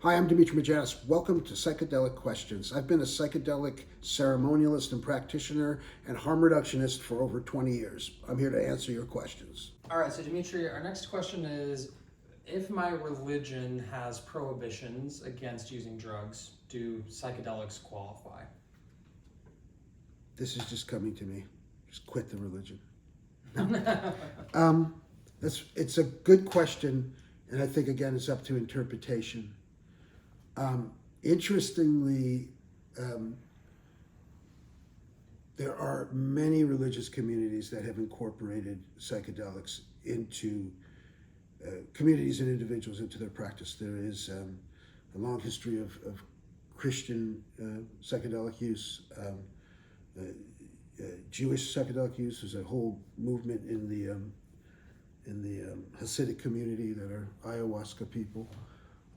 Hi, I'm Dimitri Mugianis. Welcome to Psychedelic Questions. I've been a psychedelic ceremonialist and practitioner and harm reductionist for over 20 years. I'm here to answer your questions. All right, so Dimitri, our next question is, if my religion has prohibitions against using drugs, do psychedelics qualify? This is just coming to me. Just quit the religion. It's a good question, and I think, again, it's up to interpretation. Interestingly, there are many religious communities that have incorporated psychedelics into communities and individuals into their practice. There is a long history of Christian psychedelic use, Jewish psychedelic use. There's a whole movement in the Hasidic community that are ayahuasca people.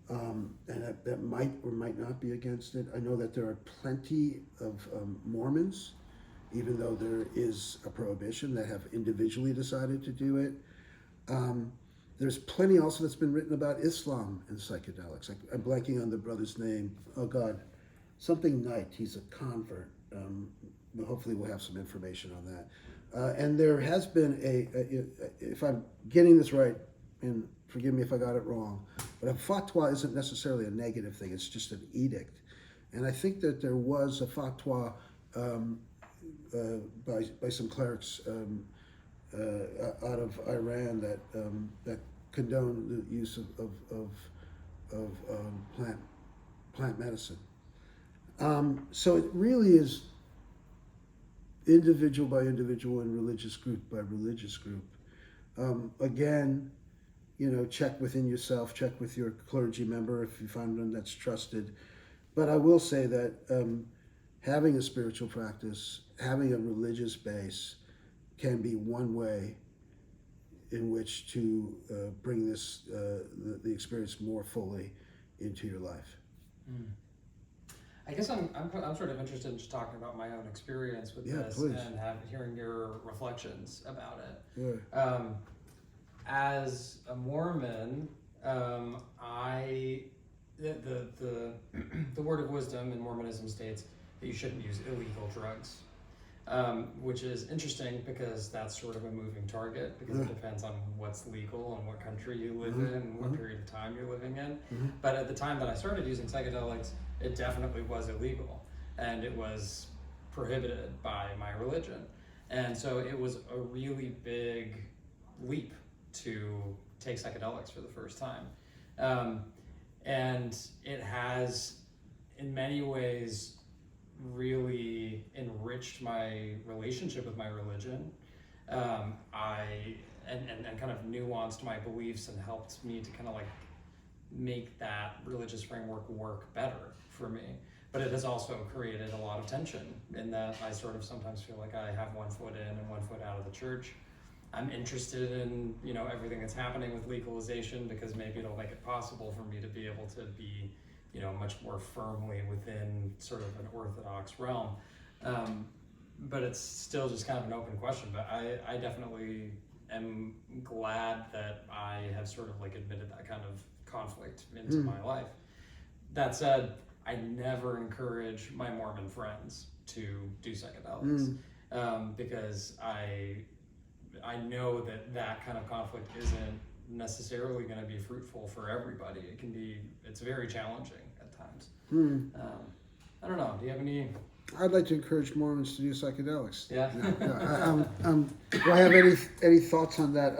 And that might or might not be against it. I know that there are plenty of Mormons, even though there is a prohibition, that have individually decided to do it. There's plenty also that's been written about Islam and psychedelics. I'm blanking on the brother's name. Oh God, something Knight. He's a convert. But hopefully we'll have some information on that. And there has been if I'm getting this right, and forgive me if I got it wrong, but a fatwa isn't necessarily a negative thing. It's just an edict. And I think that there was a fatwa by some clerics out of Iran that condoned the use of plant medicine. So it really is individual by individual and religious group by religious group. Again, check within yourself, check with your clergy member if you find one that's trusted. But I will say that having a spiritual practice, having a religious base can be one way in which to bring this the experience more fully into your life. I guess I'm sort of interested in just talking about my own experience with this, please. And hearing your reflections about it. Yeah. As a Mormon, the word of wisdom in Mormonism states that you shouldn't use illegal drugs, which is interesting because that's sort of a moving target, because it depends on what's legal and what country you live in and what period of time you're living in. But at the time that I started using psychedelics, it definitely was illegal, and it was prohibited by my religion. And so it was a really big leap to take psychedelics for the first time. And it has, in many ways, really enriched my relationship with my religion. And kind of nuanced my beliefs and helped me to kind of like make that religious framework work better for me. But it has also created a lot of tension in that I sort of sometimes feel like I have one foot in and one foot out of the church. I'm interested in, everything that's happening with legalization, because maybe it'll make it possible for me to be able to be, much more firmly within sort of an orthodox realm. But it's still just kind of an open question. But I definitely am glad that I have sort of like admitted that kind of conflict into my life. That said, I never encourage my Mormon friends to do psychedelics, because I know that kind of conflict isn't necessarily going to be fruitful for everybody. It's very challenging at times. I don't know. Do you have any? I'd like to encourage Mormons to do psychedelics. Yeah. Do I have any thoughts on that?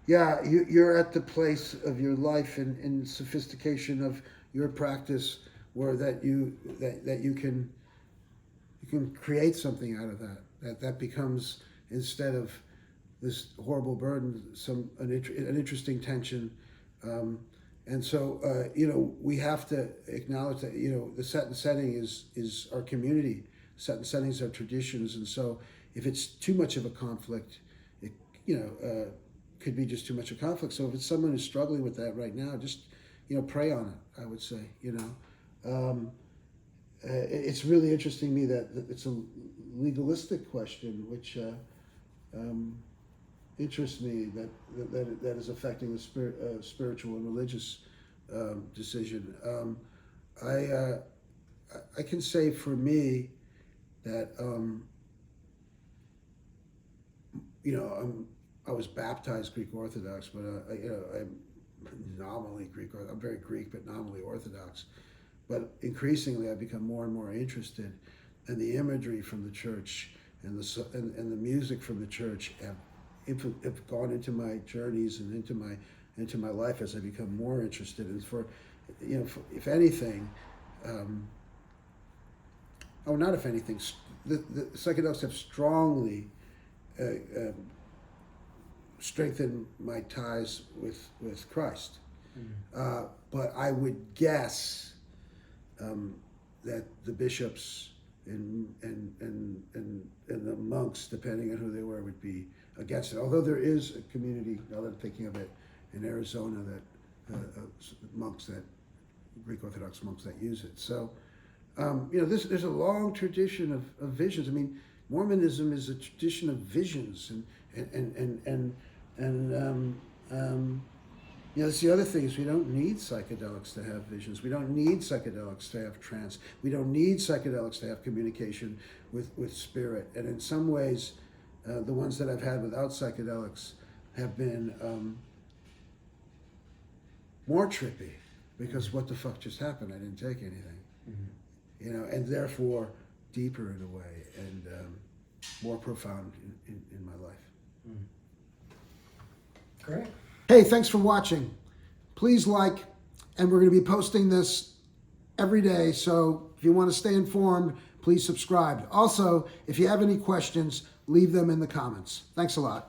Yeah, you're at the place of your life and sophistication of your practice where that you can create something out of that becomes, instead of this horrible burden, an interesting tension. And so, we have to acknowledge that, the set and setting is our community. Set and settings are traditions. And so if it's too much of a conflict, it, could be just too much of a conflict. So if it's someone who's struggling with that right now, just, pray on it, I would say, It's really interesting to me that it's a legalistic question, which interests me that is affecting the spiritual and religious decision. I can say for me that I was baptized Greek Orthodox, but I'm nominally Greek. I'm very Greek, but nominally Orthodox. But increasingly, I've become more and more interested in the imagery from the church and the music from the church have gone into my journeys and into my life as I become more interested. And if anything, not if anything, the psychedelics have strongly strengthened my ties with Christ. Mm-hmm. But I would guess that the bishops and the monks, depending on who they were, would be against it. Although there is a community, now that I'm thinking of it, in Arizona that Greek Orthodox monks that use it. So, there's a long tradition of visions. I mean, Mormonism is a tradition of visions, and that's the other thing is we don't need psychedelics to have visions. We don't need psychedelics to have trance. We don't need psychedelics to have communication with spirit. And in some ways, the ones that I've had without psychedelics have been more trippy, because what the fuck just happened? I didn't take anything. Mm-hmm. And therefore deeper in a way, and more profound in my life. Mm. Great. Hey, thanks for watching. Please like, and we're going to be posting this every day, so if you want to stay informed, please subscribe. Also, if you have any questions, leave them in the comments. Thanks a lot.